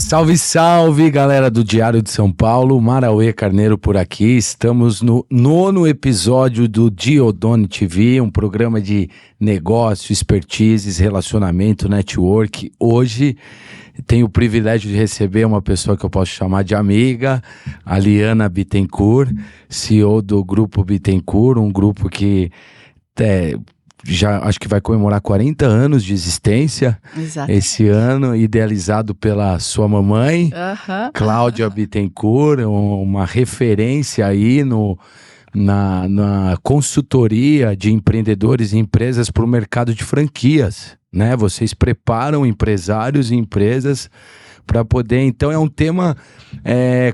Salve, salve, galera do Diário de São Paulo, Marauê Carneiro por aqui. Estamos no 9º episódio do Diodone TV, um programa de negócio, expertises, relacionamento, network. Hoje tenho o privilégio de receber uma pessoa que eu posso chamar de amiga, a Liana Bittencourt, CEO do Grupo Bittencourt, um grupo que já acho que vai comemorar 40 anos de existência. Exatamente. Esse ano, idealizado pela sua mamãe, Cláudia Bittencourt, uma referência aí na consultoria de empreendedores e empresas para o mercado de franquias, né? Vocês preparam empresários e empresas para poder, então é um tema,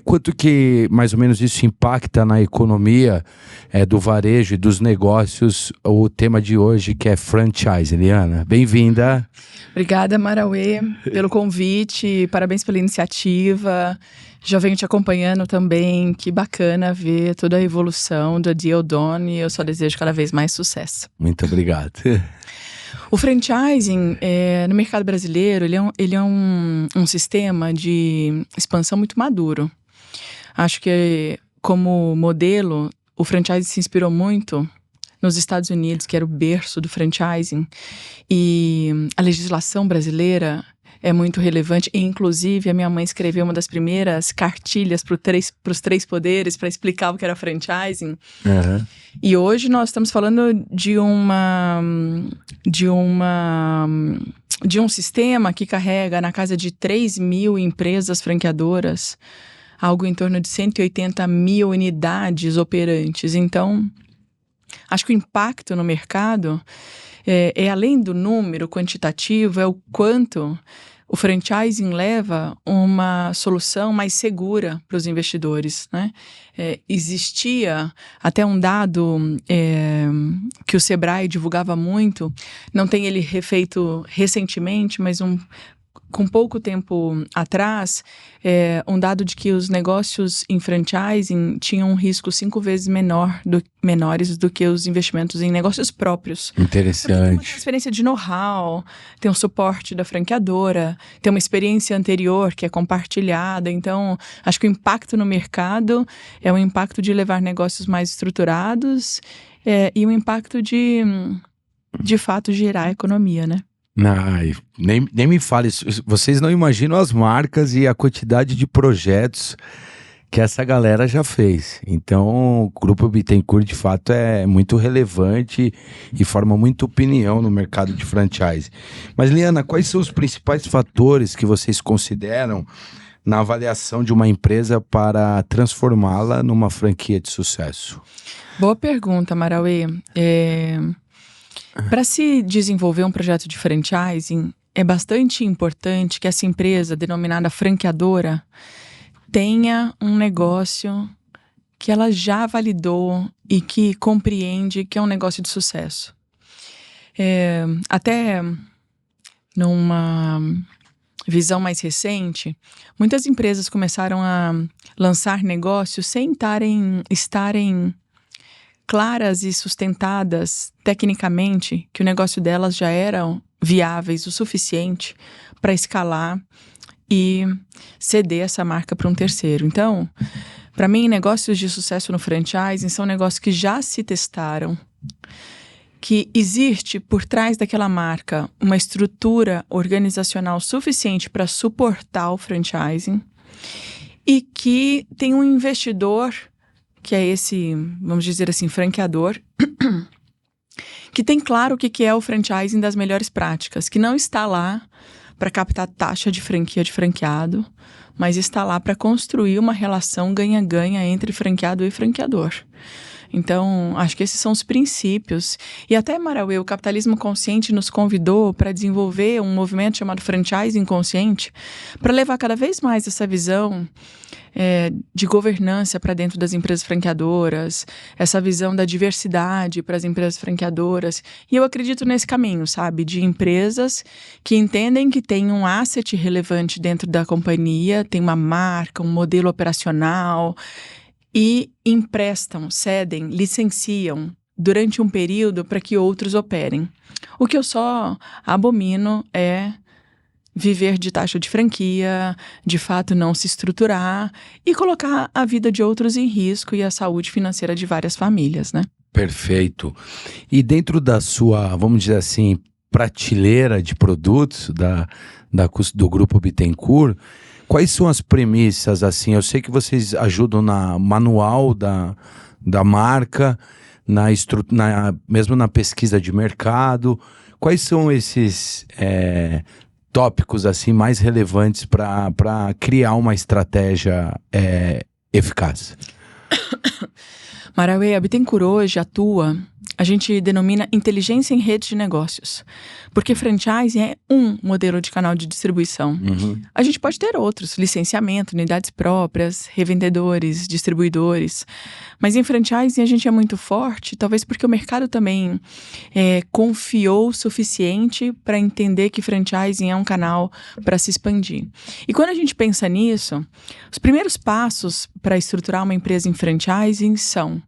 quanto que mais ou menos isso impacta na economia do varejo e dos negócios, o tema de hoje que é franchise. Liana, bem-vinda. Obrigada, Marauê, pelo convite, parabéns pela iniciativa, já venho te acompanhando também, que bacana ver toda a evolução da Diodone, eu só desejo cada vez mais sucesso. Muito obrigado. O franchising, no mercado brasileiro, ele é um sistema de expansão muito maduro. Acho que, como modelo, o franchising se inspirou muito nos Estados Unidos, que era o berço do franchising. E a legislação brasileira é muito relevante. E, inclusive, a minha mãe escreveu uma das primeiras cartilhas para os 3 poderes, para explicar o que era franchising. Uhum. E hoje nós estamos falando de um sistema que carrega na casa de 3 mil empresas franqueadoras, algo em torno de 180 mil unidades operantes. Então, acho que o impacto no mercado é além do número quantitativo, é o quanto o franchising leva uma solução mais segura para os investidores, né? Existia até um dado que o Sebrae divulgava muito, não tem ele refeito recentemente, mas com pouco tempo atrás, um dado de que os negócios em franchising tinham um risco 5 vezes menores do que os investimentos em negócios próprios. Interessante. Porque tem uma transferência de know-how, tem um suporte da franqueadora, tem uma experiência anterior que é compartilhada. Então, acho que o impacto no mercado é um impacto de levar negócios mais estruturados e um impacto de fato, gerar a economia, né? Ai, nem me fale isso. Vocês não imaginam as marcas e a quantidade de projetos que essa galera já fez. Então, o Grupo Bittencourt, de fato, é muito relevante e forma muita opinião no mercado de franchise. Mas, Liana, quais são os principais fatores que vocês consideram na avaliação de uma empresa para transformá-la numa franquia de sucesso? Boa pergunta, Marauê. Para se desenvolver um projeto de franchising, é bastante importante que essa empresa, denominada franqueadora, tenha um negócio que ela já validou e que compreende que é um negócio de sucesso. Até numa visão mais recente, muitas empresas começaram a lançar negócios sem estarem claras e sustentadas tecnicamente, que o negócio delas já eram viáveis o suficiente para escalar e ceder essa marca para um terceiro. Então, para mim, negócios de sucesso no franchising são negócios que já se testaram, que existe por trás daquela marca uma estrutura organizacional suficiente para suportar o franchising e que tem um investidor, que é esse, vamos dizer assim, franqueador, que tem claro o que é o franchising das melhores práticas, que não está lá para captar taxa de franquia de franqueado, mas está lá para construir uma relação ganha-ganha entre franqueado e franqueador. Então, acho que esses são os princípios. E até, Marauê, o Capitalismo Consciente nos convidou para desenvolver um movimento chamado Franchising Consciente, para levar cada vez mais essa visão de governança para dentro das empresas franqueadoras, essa visão da diversidade para as empresas franqueadoras. E eu acredito nesse caminho, sabe? De empresas que entendem que tem um asset relevante dentro da companhia, tem uma marca, um modelo operacional, e emprestam, cedem, licenciam durante um período para que outros operem. O que eu só abomino é viver de taxa de franquia, de fato não se estruturar e colocar a vida de outros em risco e a saúde financeira de várias famílias, né? Perfeito. E dentro da sua, vamos dizer assim, prateleira de produtos do Grupo Bittencourt, quais são as premissas, assim? Eu sei que vocês ajudam na manual da marca, mesmo na pesquisa de mercado. Quais são esses tópicos assim mais relevantes para criar uma estratégia eficaz? Marauê, a Bittencourt hoje atua, a gente denomina inteligência em rede de negócios, porque franchising é um modelo de canal de distribuição. Uhum. A gente pode ter outros, licenciamento, unidades próprias, revendedores, distribuidores, mas em franchising a gente é muito forte, talvez porque o mercado também confiou o suficiente para entender que franchising é um canal para se expandir. E quando a gente pensa nisso, os primeiros passos para estruturar uma empresa em franchising são: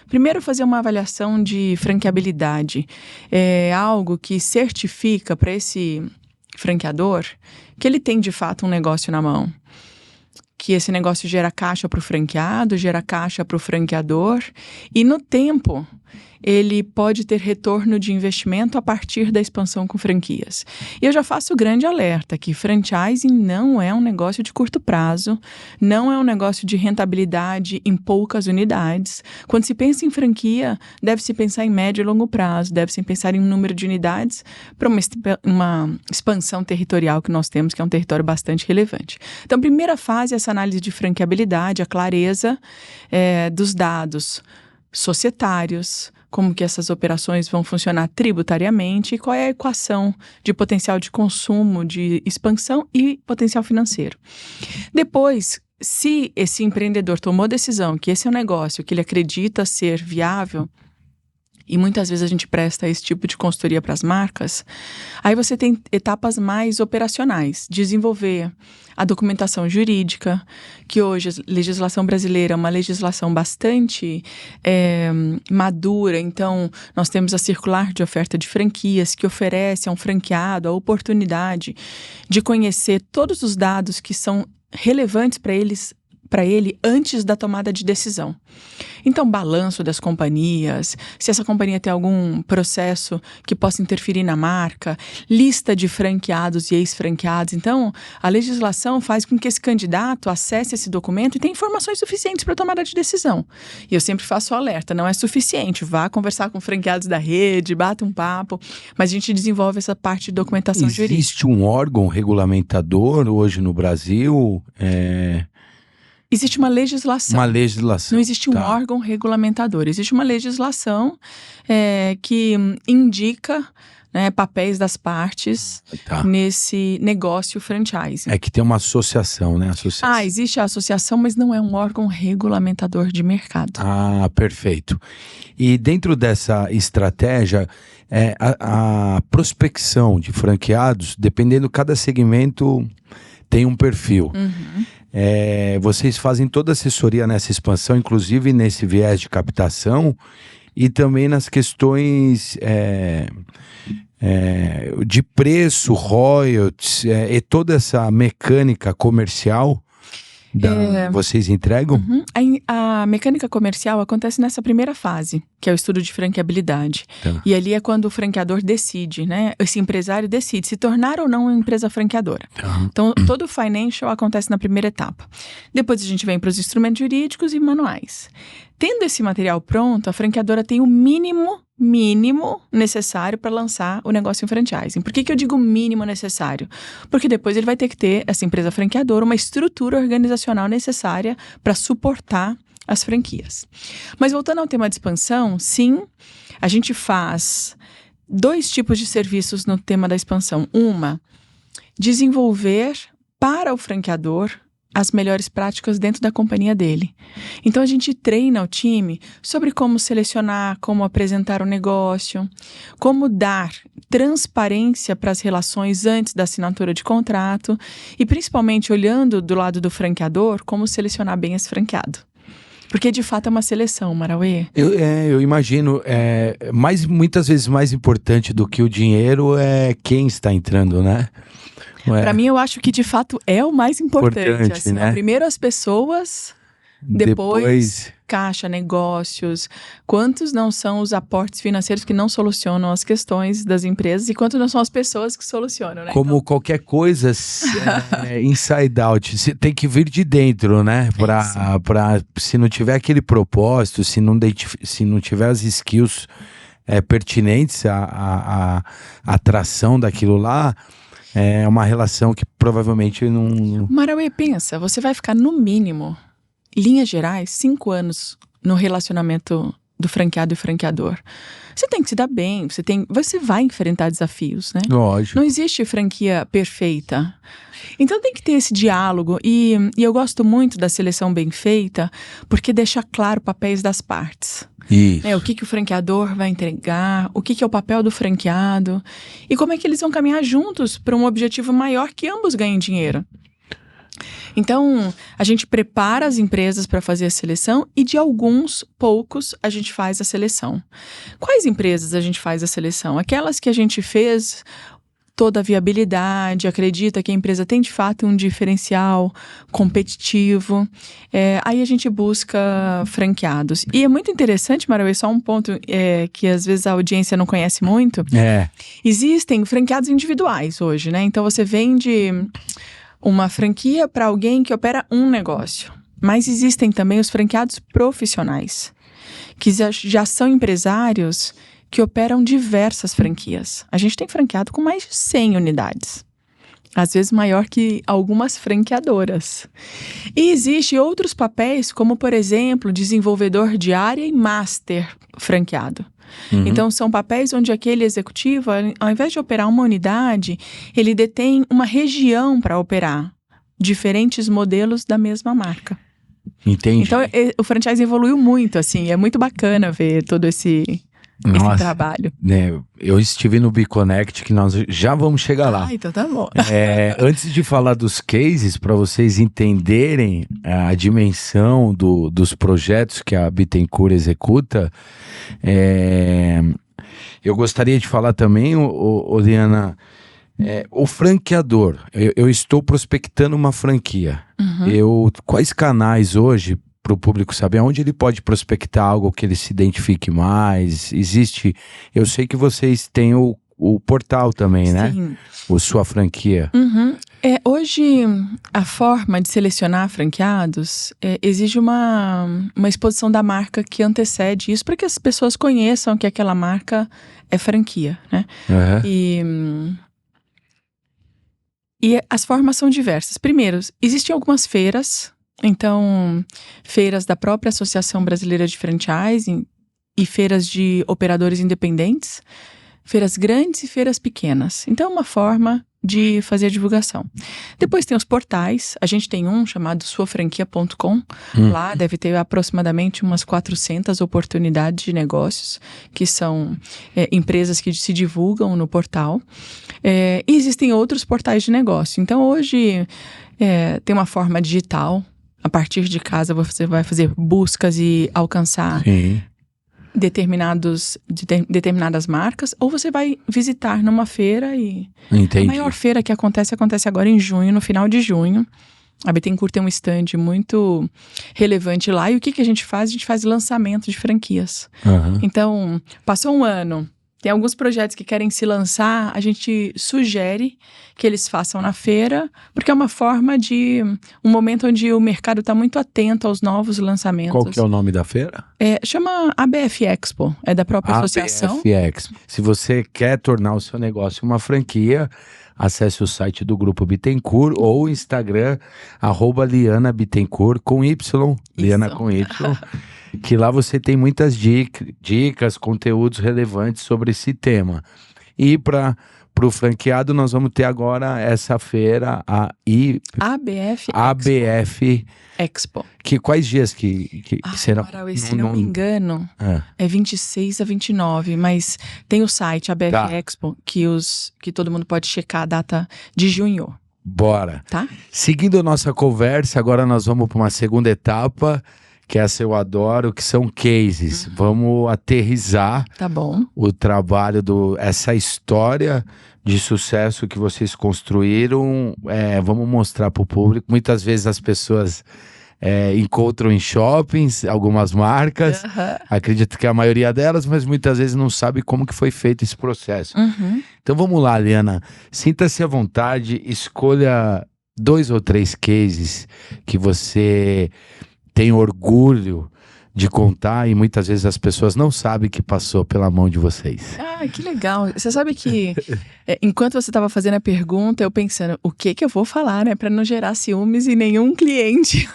primeiro, fazer uma avaliação de franqueabilidade. É algo que certifica para esse franqueador que ele tem de fato um negócio na mão. Que esse negócio gera caixa para o franqueado, gera caixa para o franqueador e no tempo ele pode ter retorno de investimento a partir da expansão com franquias. E eu já faço o grande alerta que franchising não é um negócio de curto prazo, não é um negócio de rentabilidade em poucas unidades. Quando se pensa em franquia, deve-se pensar em médio e longo prazo, deve-se pensar em um número de unidades para uma expansão territorial que nós temos, que é um território bastante relevante. Então, primeira fase é essa análise de franqueabilidade, a clareza dos dados societários, como que essas operações vão funcionar tributariamente e qual é a equação de potencial de consumo, de expansão e potencial financeiro. Depois, se esse empreendedor tomou a decisão que esse é um negócio que ele acredita ser viável, e muitas vezes a gente presta esse tipo de consultoria para as marcas, aí você tem etapas mais operacionais, desenvolver a documentação jurídica, que hoje a legislação brasileira é uma legislação bastante madura, então nós temos a circular de oferta de franquias, que oferece a um franqueado a oportunidade de conhecer todos os dados que são relevantes para ele antes da tomada de decisão. Então, balanço das companhias, se essa companhia tem algum processo que possa interferir na marca, lista de franqueados e ex-franqueados. Então, a legislação faz com que esse candidato acesse esse documento e tenha informações suficientes para tomada de decisão. E eu sempre faço o alerta, não é suficiente. Vá conversar com franqueados da rede, bata um papo, mas a gente desenvolve essa parte de documentação jurídica. Existe um órgão regulamentador hoje no Brasil? Existe uma legislação. Uma legislação. Não existe um órgão regulamentador. Existe uma legislação que indica papéis das partes nesse negócio franchising. É que tem uma associação, né? Existe a associação, mas não é um órgão regulamentador de mercado. Ah, perfeito. E dentro dessa estratégia, a prospecção de franqueados, dependendo, cada segmento tem um perfil. Uhum. Vocês fazem toda a assessoria nessa expansão, inclusive nesse viés de captação e também nas questões de preço, royalties e toda essa mecânica comercial vocês entregam? Uhum. A mecânica comercial acontece nessa primeira fase, que é o estudo de franqueabilidade. E ali é quando o franqueador decide, né? Esse empresário decide se tornar ou não uma empresa franqueadora. Então, todo o financial acontece na primeira etapa. Depois a gente vem para os instrumentos jurídicos e manuais. Tendo esse material pronto, a franqueadora tem o mínimo necessário para lançar o negócio em franchising. Por que eu digo mínimo necessário? Porque depois ele vai ter que ter, essa empresa franqueadora, uma estrutura organizacional necessária para suportar as franquias. Mas voltando ao tema de expansão, sim, a gente faz 2 tipos de serviços no tema da expansão. Uma, desenvolver para o franqueador as melhores práticas dentro da companhia dele. Então, a gente treina o time sobre como selecionar, como apresentar o negócio, como dar transparência para as relações antes da assinatura de contrato e, principalmente, olhando do lado do franqueador, como selecionar bem esse franqueado. Porque, de fato, é uma seleção, Marauê. Eu imagino, muitas vezes mais importante do que o dinheiro é quem está entrando, né? Para mim, eu acho que de fato é o mais importante. Assim, né? Primeiro as pessoas, depois caixa, negócios. Quantos não são os aportes financeiros que não solucionam as questões das empresas e quantos não são as pessoas que solucionam, né? Como qualquer coisa, inside out, tem que vir de dentro, né? Se não tiver aquele propósito, se não tiver as skills pertinentes à atração daquilo lá, é uma relação que provavelmente não... Marauê, pensa, você vai ficar no mínimo, linhas gerais, 5 anos no relacionamento do franqueado e franqueador. Você tem que se dar bem, você vai enfrentar desafios, né? Lógico. Não existe franquia perfeita. Então tem que ter esse diálogo e eu gosto muito da seleção bem feita porque deixa claro papéis das partes. Isso. O que o franqueador vai entregar, o que é o papel do franqueado e como é que eles vão caminhar juntos para um objetivo maior que ambos ganhem dinheiro. Então, a gente prepara as empresas para fazer a seleção e de poucos, a gente faz a seleção. Quais empresas a gente faz a seleção? Aquelas que a gente fez toda a viabilidade, acredita que a empresa tem de fato um diferencial competitivo. Aí a gente busca franqueados. E é muito interessante, Marauê, só um ponto que às vezes a audiência não conhece muito. Existem franqueados individuais hoje, né? Então você vende uma franquia para alguém que opera um negócio. Mas existem também os franqueados profissionais, que já são empresários que operam diversas franquias. A gente tem franqueado com mais de 100 unidades. Às vezes maior que algumas franqueadoras. E existem outros papéis, como por exemplo, desenvolvedor de área e master franqueado. Então, são papéis onde aquele executivo, ao invés de operar uma unidade, ele detém uma região para operar diferentes modelos da mesma marca. Entendi. Então, o franchise evoluiu muito, assim, é muito bacana ver todo esse trabalho. Eu estive no BeConnect, que nós já vamos chegar lá. Então tá bom. Antes de falar dos cases, para vocês entenderem a dimensão dos projetos que a Bittencourt executa, eu gostaria de falar também, Liana, o franqueador. Eu estou prospectando uma franquia. Quais canais hoje, para o público saber, onde ele pode prospectar algo que ele se identifique mais? Eu sei que vocês têm o portal também, né? Sim. Sua franquia. Hoje, a forma de selecionar franqueados exige uma exposição da marca que antecede isso, para que as pessoas conheçam que aquela marca é franquia, né? E as formas são diversas. Primeiro, existem algumas feiras, então, feiras da própria Associação Brasileira de Franchising e feiras de operadores independentes, feiras grandes e feiras pequenas. Então, é uma forma de fazer a divulgação. Depois tem os portais, a gente tem um chamado suafranquia.com, lá deve ter aproximadamente umas 400 oportunidades de negócios, que são empresas que se divulgam no portal. E existem outros portais de negócio. Então hoje tem uma forma digital, a partir de casa você vai fazer buscas e alcançar determinadas marcas, ou você vai visitar numa feira e... Entendi. A maior feira que acontece agora em junho, no final de junho. A Bittencourt tem um stand muito relevante lá. E o que a gente faz? A gente faz lançamento de franquias. Então, passou um ano, tem alguns projetos que querem se lançar, a gente sugere que eles façam na feira, porque é uma forma de... um momento onde o mercado está muito atento aos novos lançamentos. Qual que é o nome da feira? Chama ABF Expo, é da própria associação. ABF Expo. Se você quer tornar o seu negócio uma franquia, acesse o site do Grupo Bittencourt ou o Instagram, @Liana Bittencourt, com Y, Liana com Y. Que lá você tem muitas dicas, conteúdos relevantes sobre esse tema. E para o franqueado, nós vamos ter agora essa feira, ABF Expo. Quais dias que serão? Se não me engano, é 26 a 29, mas tem o site ABF Expo, que todo mundo pode checar a data de junho. Bora. Tá? Seguindo a nossa conversa, agora nós vamos para uma segunda etapa, que essa eu adoro, que são cases. Vamos aterrizar Tá bom. o trabalho essa história de sucesso que vocês construíram. Vamos mostrar para o público. Muitas vezes as pessoas encontram em shoppings algumas marcas, acredito que a maioria delas, mas muitas vezes não sabe como que foi feito esse processo. Então vamos lá, Liana, sinta-se à vontade, escolha 2 ou 3 cases que você tem orgulho de contar e muitas vezes as pessoas não sabem que passou pela mão de vocês. Ah, que legal. Você sabe que enquanto você estava fazendo a pergunta, eu pensando, o que eu vou falar, né? Para não gerar ciúmes em nenhum cliente.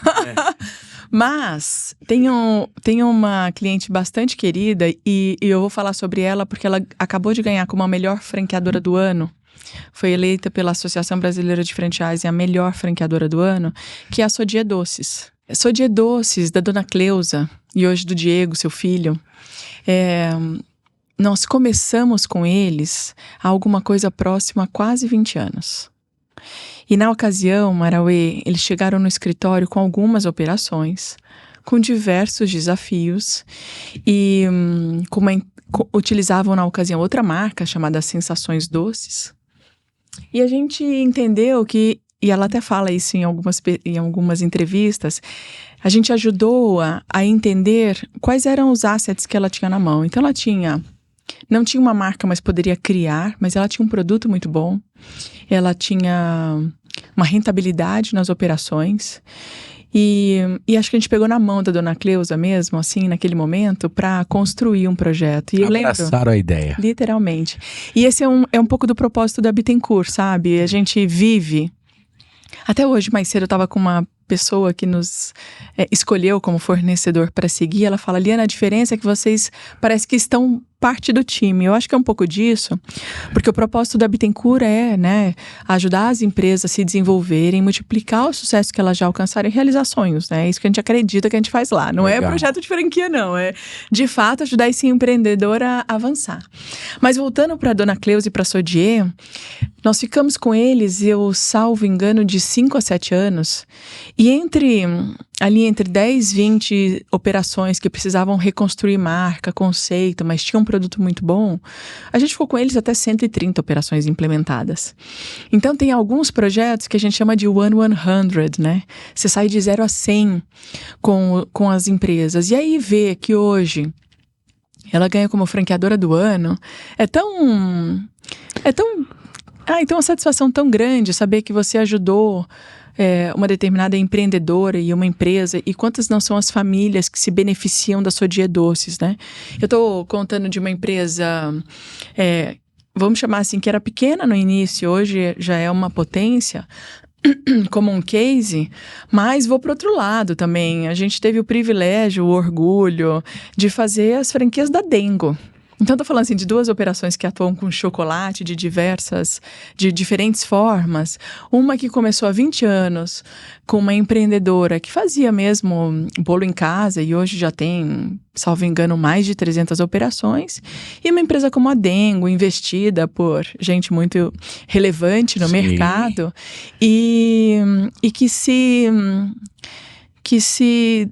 Mas tem uma cliente bastante querida e eu vou falar sobre ela porque ela acabou de ganhar como a melhor franqueadora do ano. Foi eleita pela Associação Brasileira de Franchising a melhor franqueadora do ano, que é a Sodier Doces. Sodier Doces, da dona Cleusa, e hoje do Diego, seu filho. Nós começamos com eles há alguma coisa próxima a quase 20 anos. E na ocasião, Marauê, eles chegaram no escritório com algumas operações, com diversos desafios e utilizavam na ocasião outra marca chamada Sensações Doces. E a gente entendeu que, e ela até fala isso em algumas entrevistas, a gente ajudou a entender quais eram os assets que ela tinha na mão. Então ela não tinha uma marca, mas poderia criar, mas ela tinha um produto muito bom, ela tinha uma rentabilidade nas operações. E acho que a gente pegou na mão da dona Cleusa mesmo, assim, naquele momento, para construir um projeto. E eu abraçaram a ideia. Literalmente. E esse é um pouco do propósito da Bittencourt, sabe? A gente vive... Até hoje, mais cedo, eu estava com uma pessoa que nos escolheu como fornecedor para seguir. Ela fala, Liana, a diferença é que vocês parece que estão parte do time. Eu acho que é um pouco disso, porque o propósito da Bittencourt né, ajudar as empresas a se desenvolverem, multiplicar o sucesso que elas já alcançaram e realizar sonhos, né? É isso que a gente acredita que a gente faz lá. Não Legal. É projeto de franquia, não. É, de fato, ajudar esse empreendedor a avançar. Mas voltando para a dona Cleusa e para a Sodier, nós ficamos com eles, eu salvo engano, de 5 a 7 anos. E ali entre 10, 20 operações que precisavam reconstruir marca, conceito, mas tinham um produto muito bom, a gente ficou com eles até 130 operações implementadas. Então tem alguns projetos que a gente chama de 1-100, né? Você sai de 0 a 100 com as empresas. E aí vê que hoje ela ganha como franqueadora do ano, então uma satisfação tão grande saber que você ajudou uma determinada empreendedora e uma empresa, e quantas não são as famílias que se beneficiam da Sodier Doces, né? Eu estou contando de uma empresa, vamos chamar assim, que era pequena no início, hoje já é uma potência, como um case, mas vou para outro lado também. A gente teve o privilégio, o orgulho de fazer as franquias da Dengo. Então, estou falando assim de 2 operações que atuam com chocolate de diferentes formas. Uma que começou há 20 anos com uma empreendedora que fazia mesmo bolo em casa e hoje já tem, salvo engano, mais de 300 operações. E uma empresa como a Dengo, investida por gente muito relevante no mercado e que se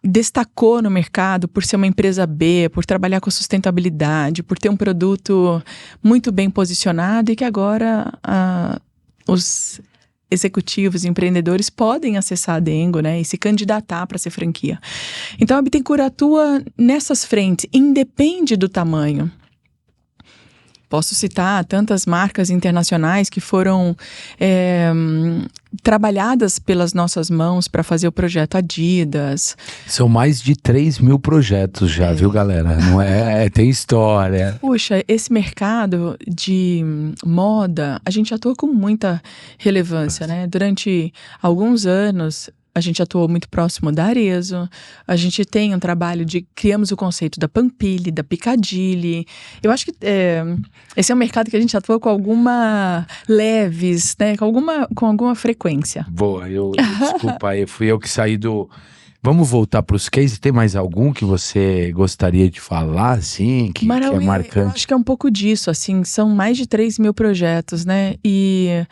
destacou no mercado por ser uma empresa B, por trabalhar com sustentabilidade, por ter um produto muito bem posicionado e que agora os executivos e empreendedores podem acessar a Dengo, né, e se candidatar para ser franquia. Então a Bittencourt atua nessas frentes, independe do tamanho. Posso citar tantas marcas internacionais que foram trabalhadas pelas nossas mãos para fazer o projeto Adidas. São mais de 3.000 projetos já, viu, galera? Não tem história. Puxa, esse mercado de moda, a gente atua com muita relevância, né? Durante alguns anos, a gente atuou muito próximo da Arezzo, a gente tem um trabalho criamos o conceito da Pampilha, da Piccadilly. Eu acho que esse é um mercado que a gente atua com alguma leves, né, com alguma frequência. Boa, desculpa aí, fui eu que saí do... Vamos voltar para os cases, tem mais algum que você gostaria de falar, assim, que é marcante? Eu acho que é um pouco disso, assim, são mais de 3.000 projetos, né, e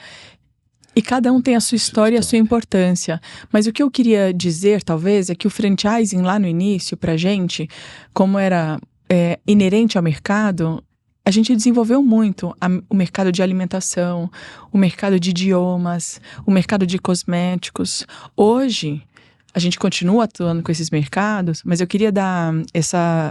E cada um tem a sua história e a sua importância. Mas o que eu queria dizer, talvez, é que o franchising lá no início, pra gente, como era inerente ao mercado, a gente desenvolveu muito o mercado de alimentação, o mercado de idiomas, o mercado de cosméticos. Hoje, a gente continua atuando com esses mercados, mas eu queria dar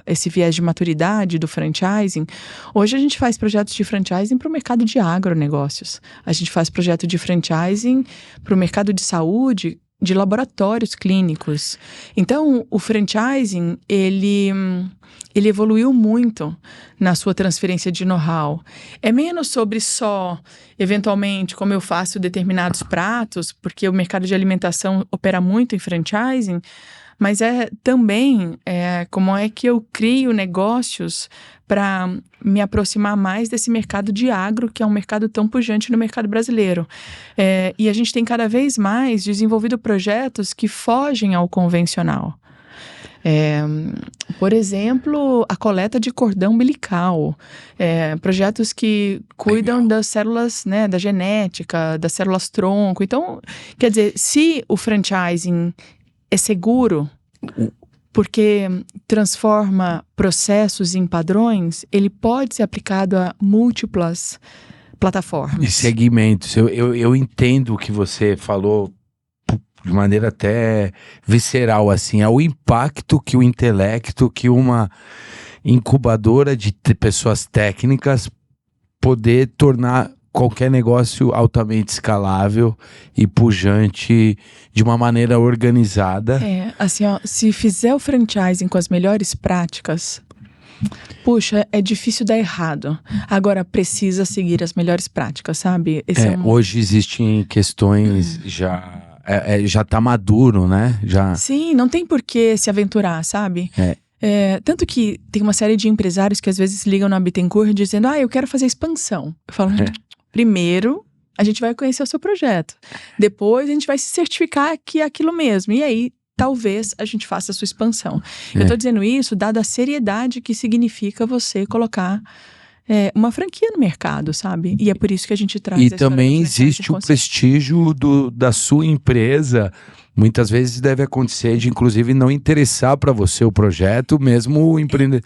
esse viés de maturidade do franchising. Hoje a gente faz projetos de franchising para o mercado de agronegócios. A gente faz projeto de franchising para o mercado de saúde, de laboratórios clínicos. Então, o franchising, ele evoluiu muito na sua transferência de know-how. É menos sobre só, eventualmente, como eu faço determinados pratos, porque o mercado de alimentação opera muito em franchising, mas é também como é que eu crio negócios para me aproximar mais desse mercado de agro, que é um mercado tão pujante no mercado brasileiro. E a gente tem cada vez mais desenvolvido projetos que fogem ao convencional. Por exemplo, a coleta de cordão umbilical, projetos que cuidam das células, né, da genética, das células tronco. Então, quer dizer, se o franchising é seguro, porque transforma processos em padrões, ele pode ser aplicado a múltiplas plataformas. E segmentos. Eu entendo o que você falou de maneira até visceral, assim, é o impacto que o intelecto, que uma incubadora de pessoas técnicas poder tornar qualquer negócio altamente escalável e pujante de uma maneira organizada. Assim, ó, se fizer o franchising com as melhores práticas, puxa, é difícil dar errado. Agora, precisa seguir as melhores práticas, sabe? Hoje existem questões já tá maduro, né? Sim, não tem por que se aventurar, sabe? Tanto que tem uma série de empresários que às vezes ligam na Bittencourt dizendo, eu quero fazer expansão. Eu falo, primeiro a gente vai conhecer o seu projeto. Depois a gente vai se certificar que é aquilo mesmo. E aí, talvez a gente faça a sua expansão. Eu tô dizendo isso dada a seriedade que significa você colocar uma franquia no mercado, sabe? E é por isso que a gente traz... E também existe o prestígio da sua empresa. Muitas vezes deve acontecer de, inclusive, não interessar para você o projeto, mesmo o empreendedor.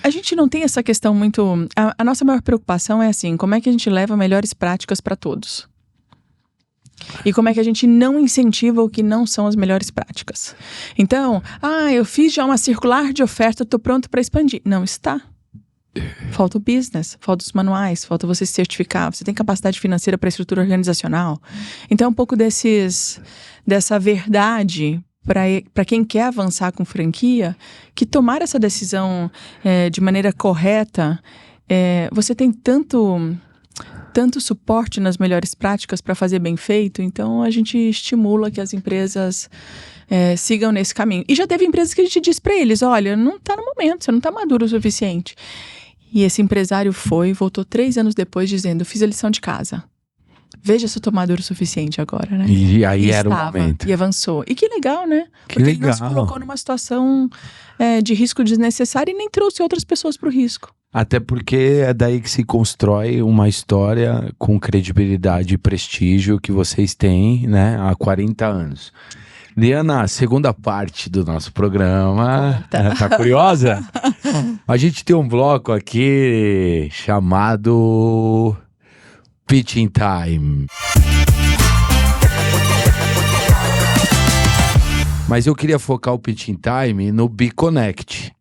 A gente não tem essa questão muito... A nossa maior preocupação é assim, como é que a gente leva melhores práticas para todos? E como é que a gente não incentiva o que não são as melhores práticas? Então, eu fiz já uma circular de oferta, estou pronto para expandir. Não está. Falta o business, falta os manuais, falta você se certificar, você tem capacidade financeira para estrutura organizacional. Então, um pouco dessa verdade para quem quer avançar com franquia, que tomar essa decisão de maneira correta, você tem tanto suporte nas melhores práticas para fazer bem feito, então a gente estimula que as empresas sigam nesse caminho. E já teve empresas que a gente disse para eles, olha, não está no momento, você não está maduro o suficiente. E esse empresário voltou 3 anos depois dizendo, fiz a lição de casa. Veja se eu tô maduro o suficiente agora, né? E aí era o momento. E avançou. E que legal, né? Porque ele não se colocou numa situação de risco desnecessário e nem trouxe outras pessoas pro risco. Até porque é daí que se constrói uma história com credibilidade e prestígio que vocês têm, né, há 40 anos. Liana, segunda parte do nosso programa. Tá curiosa? A gente tem um bloco aqui chamado Pitching Time. Mas eu queria focar o Pitching Time no BeConnect.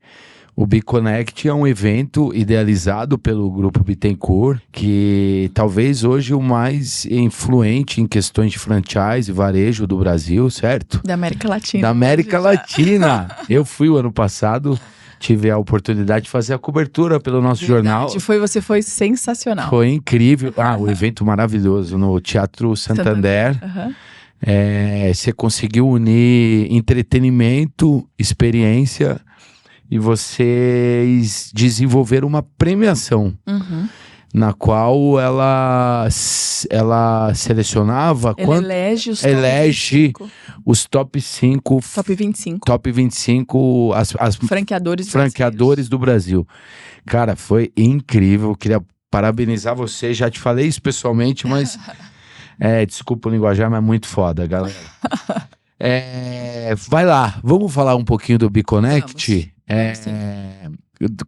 O BeConnect é um evento idealizado pelo Grupo Bittencourt, que talvez hoje o mais influente em questões de franchise e varejo do Brasil, certo? Da América Latina. Da América Latina. Eu fui o ano passado, tive a oportunidade de fazer a cobertura pelo nosso jornal. Você foi sensacional. Foi incrível. O evento maravilhoso no Teatro Santander. Uhum. Você conseguiu unir entretenimento, experiência, e vocês desenvolveram uma premiação, na qual ela selecionava... Elege os top 5... Top 25. As franqueadores do Brasil. Cara, foi incrível. Queria parabenizar você. Já te falei isso pessoalmente, mas... Desculpa o linguajar, mas é muito foda, galera. Vai lá, vamos falar um pouquinho do BeConnect?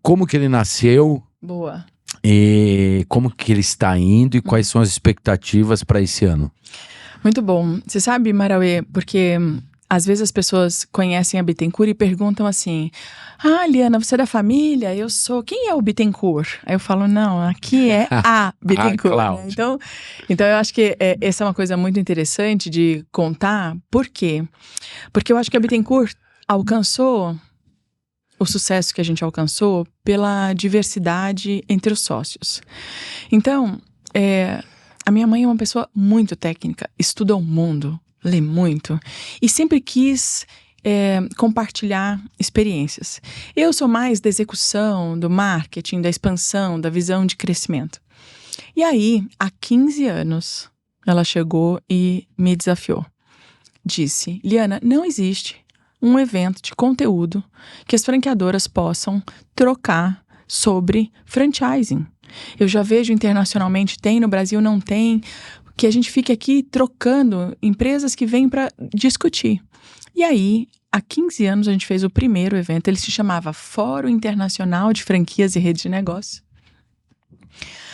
Como que ele nasceu? Boa. E como que ele está indo e quais são as expectativas para esse ano? Muito bom. Você sabe, Marauê, porque às vezes as pessoas conhecem a Bittencourt e perguntam assim: ah, Liana, você é da família? Eu sou. Quem é o Bittencourt? Aí eu falo: não, aqui é a Bittencourt. Né? Então eu acho que essa é uma coisa muito interessante de contar. Por quê? Porque eu acho que a Bittencourt alcançou o sucesso que a gente alcançou pela diversidade entre os sócios. Então, a minha mãe é uma pessoa muito técnica, estuda o mundo, lê muito e sempre quis compartilhar experiências. Eu sou mais da execução, do marketing, da expansão, da visão de crescimento. E aí, há 15 anos, ela chegou e me desafiou. Disse: Liana, não existe um evento de conteúdo que as franqueadoras possam trocar sobre franchising. Eu já vejo internacionalmente, tem, no Brasil não tem, que a gente fique aqui trocando empresas que vêm para discutir. E aí, há 15 anos a gente fez o primeiro evento, ele se chamava Fórum Internacional de Franquias e Redes de Negócios.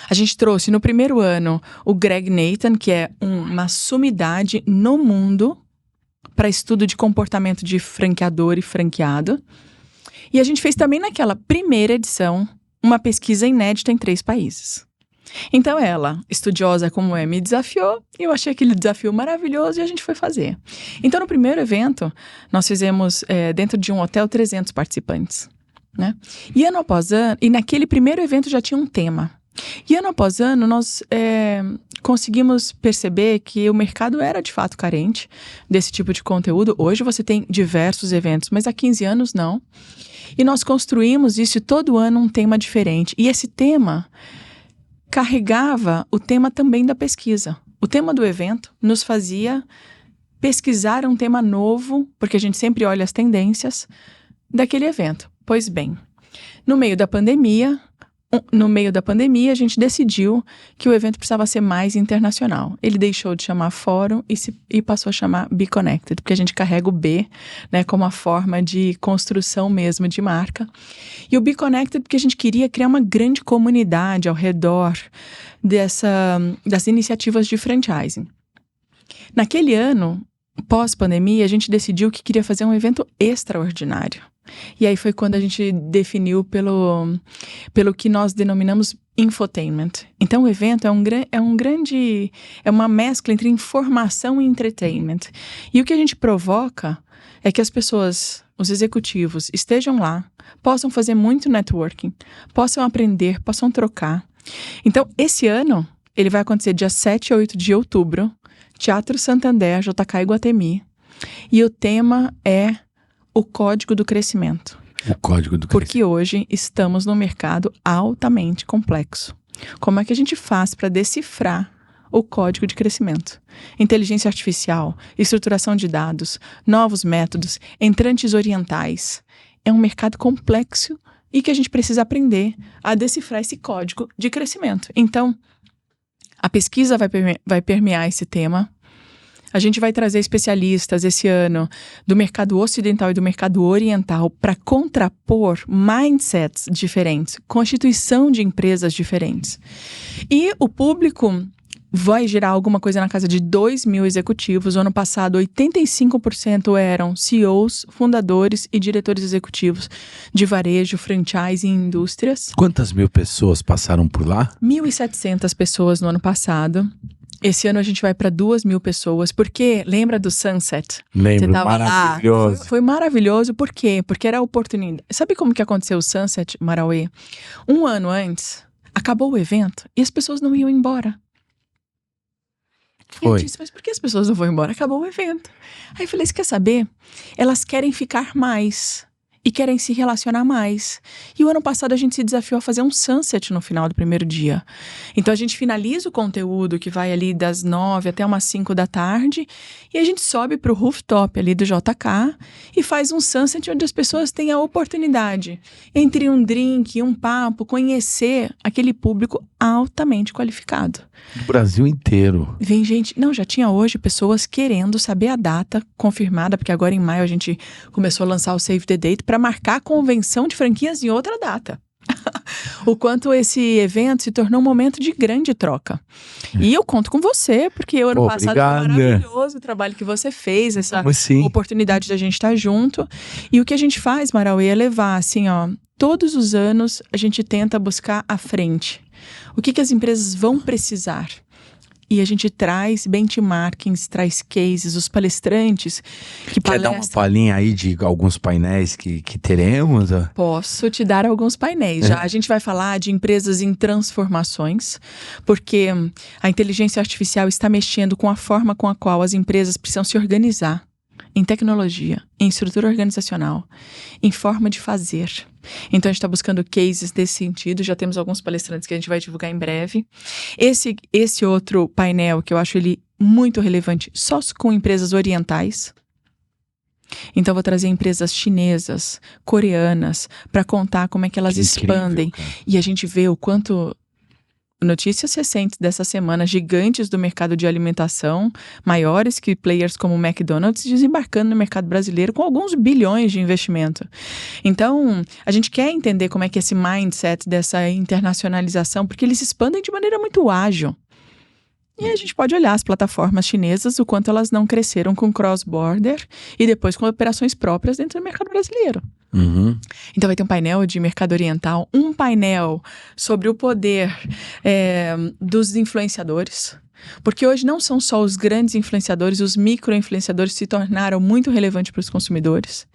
A gente trouxe no primeiro ano o Greg Nathan, que é uma sumidade no mundo para estudo de comportamento de franqueador e franqueado. E a gente fez também naquela primeira edição uma pesquisa inédita em 3 países. Então ela, estudiosa como me desafiou, e eu achei aquele desafio maravilhoso e a gente foi fazer. Então no primeiro evento, nós fizemos dentro de um hotel 300 participantes. Né? E ano após ano, e naquele primeiro evento já tinha um tema. E ano após ano, nós conseguimos perceber que o mercado era de fato carente desse tipo de conteúdo. Hoje você tem diversos eventos, mas há 15 anos não. E nós construímos isso todo ano um tema diferente. E esse tema carregava o tema também da pesquisa. O tema do evento nos fazia pesquisar um tema novo, porque a gente sempre olha as tendências daquele evento. Pois bem, no meio da pandemia, a gente decidiu que o evento precisava ser mais internacional. Ele deixou de chamar Fórum e passou a chamar BeConnected, porque a gente carrega o B, né, como a forma de construção mesmo de marca. E o BeConnected porque a gente queria criar uma grande comunidade ao redor das iniciativas de franchising. Naquele ano, pós-pandemia, a gente decidiu que queria fazer um evento extraordinário. E aí foi quando a gente definiu pelo que nós denominamos infotainment. Então o evento é uma mescla entre informação e entertainment. E o que a gente provoca é que as pessoas, os executivos, estejam lá, possam fazer muito networking, possam aprender, possam trocar. Então esse ano, ele vai acontecer dia 7 e 8 de outubro, Teatro Santander, JK Iguatemi. E o tema é o código do crescimento. O código do crescimento. Porque hoje estamos num mercado altamente complexo. Como é que a gente faz para decifrar o código de crescimento? Inteligência artificial, estruturação de dados, novos métodos, entrantes orientais. É um mercado complexo e que a gente precisa aprender a decifrar esse código de crescimento. Então, a pesquisa vai permear esse tema. A gente vai trazer especialistas esse ano do mercado ocidental e do mercado oriental para contrapor mindsets diferentes, constituição de empresas diferentes. E o público vai gerar alguma coisa na casa de 2.000 executivos. O ano passado, 85% eram CEOs, fundadores e diretores executivos de varejo, franchise e indústrias. Quantas mil pessoas passaram por lá? 1.700 pessoas no ano passado. Esse ano a gente vai para 2.000 pessoas, porque lembra do Sunset? Lembro, maravilhoso. Foi maravilhoso, por quê? Porque era a oportunidade. Sabe como que aconteceu o Sunset, Marauê? Um ano antes, acabou o evento e as pessoas não iam embora. Foi. E eu disse, mas por que as pessoas não vão embora? Acabou o evento. Aí eu falei, você quer saber? Elas querem ficar mais. e querem se relacionar mais. E o ano passado a gente se desafiou a fazer um sunset no final do primeiro dia. Então a gente finaliza o conteúdo que vai ali das 9 até umas 5 da tarde e a gente sobe para o rooftop ali do JK e faz um sunset onde as pessoas têm a oportunidade, entre um drink e um papo, conhecer aquele público altamente qualificado. Do Brasil inteiro. Vem gente, não, já tinha hoje pessoas querendo saber a data confirmada, porque agora em maio a gente começou a lançar o Save the Date para marcar a convenção de franquias em outra data. O quanto esse evento se tornou um momento de grande troca. E eu conto com você, porque o ano passado foi maravilhoso o trabalho que você fez, essa oportunidade da gente estar junto. E o que a gente faz, Marauê, é levar, assim, ó, todos os anos a gente tenta buscar à frente. O que as empresas vão precisar? E a gente traz benchmarkings, traz cases, os palestrantes que palestram. Quer dar uma palhinha aí de alguns painéis que teremos? Posso te dar alguns painéis. Já a gente vai falar de empresas em transformações, porque a inteligência artificial está mexendo com a forma com a qual as empresas precisam se organizar em tecnologia, em estrutura organizacional, em forma de fazer. Então a gente está buscando cases desse sentido, já temos alguns palestrantes que a gente vai divulgar em breve. Esse outro painel, que eu acho ele muito relevante, só com empresas orientais. Então vou trazer empresas chinesas, coreanas, para contar como é que elas expandem. E a gente vê o quanto... Notícias recentes dessa semana, gigantes do mercado de alimentação, maiores que players como o McDonald's, desembarcando no mercado brasileiro com alguns bilhões de investimento. Então, a gente quer entender como é que esse mindset dessa internacionalização, porque eles se expandem de maneira muito ágil. E a gente pode olhar as plataformas chinesas, o quanto elas não cresceram com cross-border e depois com operações próprias dentro do mercado brasileiro. Uhum. Então vai ter um painel de mercado oriental, um painel sobre o poder dos influenciadores, porque hoje não são só os grandes influenciadores, os micro-influenciadores se tornaram muito relevantes para os consumidores.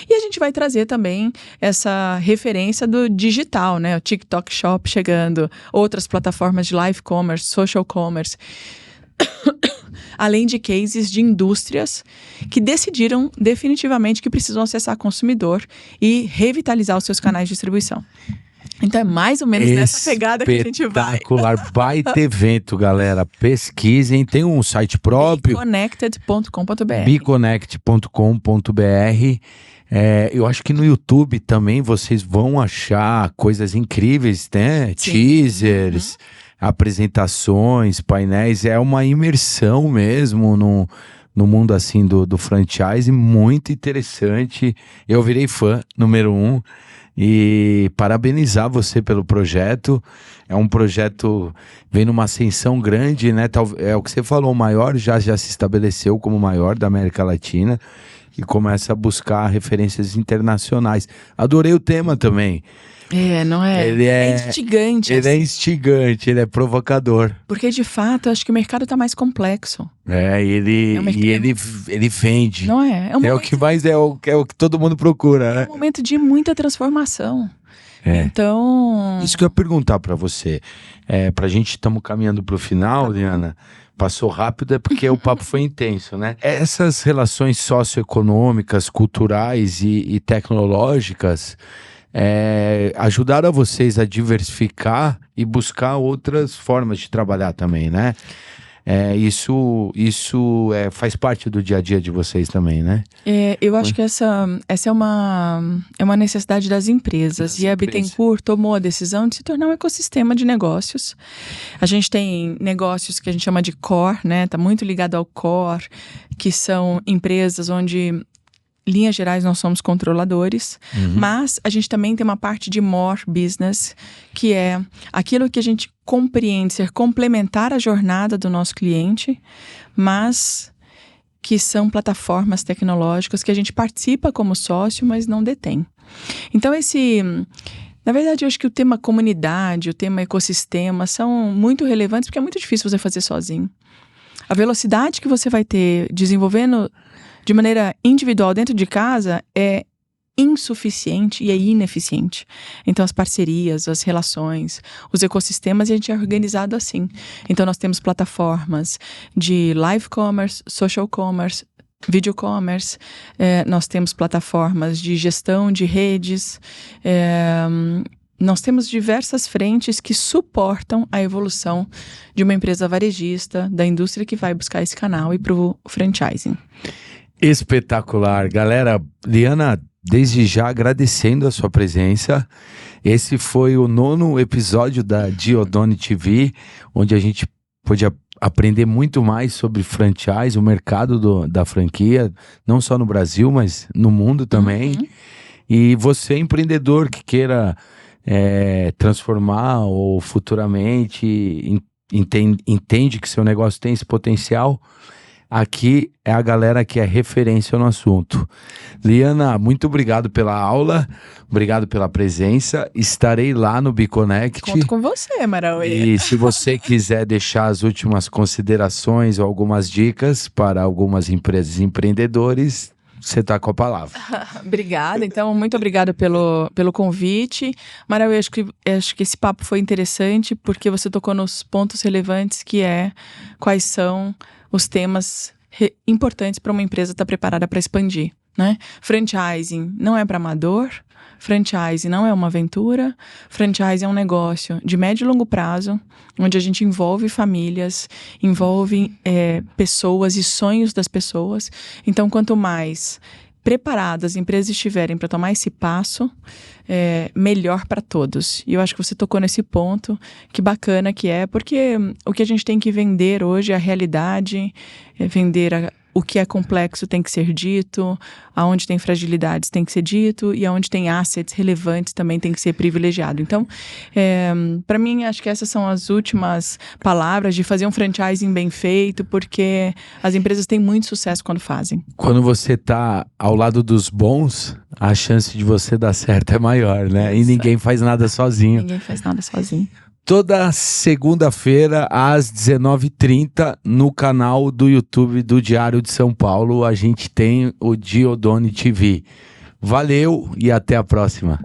E a gente vai trazer também essa referência do digital, né? O TikTok Shop chegando, outras plataformas de live commerce, social commerce, além de cases de indústrias que decidiram definitivamente que precisam acessar consumidor e revitalizar os seus canais de distribuição. Então é mais ou menos nessa pegada que a gente vai. Espetacular, baita evento, galera. Pesquisem, tem um site próprio. Beconnected.com.br. Beconnect.com.br. Eu acho que no YouTube também vocês vão achar coisas incríveis, né? Sim. Teasers, apresentações, painéis. É uma imersão mesmo no mundo assim do franchise, muito interessante. Eu virei fã número 1. E parabenizar você pelo projeto. É um projeto, vem numa ascensão grande, né? É o que você falou, o maior já se estabeleceu como o maior da América Latina e começa a buscar referências internacionais. Adorei o tema também. Não é? Ele é instigante. Ele é instigante, ele é provocador. Porque, de fato, eu acho que o mercado está mais complexo. Ele vende. Não é? É o que mais é o que todo mundo procura, né? É um momento de muita transformação. Então... Isso que eu ia perguntar para você. Pra gente, estamos caminhando pro final, Liana. Passou rápido é porque o papo foi intenso, né? Essas relações socioeconômicas, culturais e tecnológicas... ajudaram vocês a diversificar e buscar outras formas de trabalhar também, né? Isso faz parte do dia a dia de vocês também, né? Eu acho que essa é uma necessidade das empresas. E a Bittencourt tomou a decisão de se tornar um ecossistema de negócios. A gente tem negócios que a gente chama de core, né? Tá muito ligado ao core, que são empresas onde... linhas gerais, nós somos controladores, mas a gente também tem uma parte de more business, que é aquilo que a gente compreende ser complementar a jornada do nosso cliente, mas que são plataformas tecnológicas que a gente participa como sócio, mas não detém. Então na verdade, eu acho que o tema comunidade, o tema ecossistema são muito relevantes, porque é muito difícil você fazer sozinho. A velocidade que você vai ter desenvolvendo de maneira individual dentro de casa é insuficiente e é ineficiente. Então as parcerias, as relações, os ecossistemas, a gente é organizado assim. Então nós temos plataformas de live commerce, social commerce, video commerce, nós temos plataformas de gestão de redes, nós temos diversas frentes que suportam a evolução de uma empresa varejista, da indústria que vai buscar esse canal e para o franchising. Espetacular. Galera, Liana, desde já agradecendo a sua presença. Esse foi o 9º episódio da Diodone TV, onde a gente pôde aprender muito mais sobre franchise, o mercado da franquia, não só no Brasil, mas no mundo também. Uhum. E você, empreendedor que queira transformar ou futuramente entende que seu negócio tem esse potencial, aqui é a galera que é referência no assunto. Liana, muito obrigado pela aula, obrigado pela presença. Estarei lá no BeConnect. Conto com você, Marauê. E se você quiser deixar as últimas considerações ou algumas dicas para algumas empresas e empreendedores, você está com a palavra. Obrigada, então, muito obrigada pelo convite. Marauê, acho que esse papo foi interessante porque você tocou nos pontos relevantes, que quais são os temas importantes para uma empresa estar preparada para expandir, né? Franchising não é para amador, franchising não é uma aventura, franchising é um negócio de médio e longo prazo, onde a gente envolve famílias, envolve pessoas e sonhos das pessoas. Então, quanto mais preparadas as empresas estiverem para tomar esse passo, melhor para todos. E eu acho que você tocou nesse ponto, que bacana que porque o que a gente tem que vender hoje é a realidade, vender o que é complexo tem que ser dito, aonde tem fragilidades tem que ser dito, e aonde tem assets relevantes também tem que ser privilegiado. Então, para mim, acho que essas são as últimas palavras de fazer um franchising bem feito, porque as empresas têm muito sucesso quando fazem. Quando você está ao lado dos bons, a chance de você dar certo é maior, né? E ninguém faz nada sozinho. Ninguém faz nada sozinho. Toda segunda-feira, às 19h30, no canal do YouTube do Diário de São Paulo, a gente tem o Diodone TV. Valeu e até a próxima.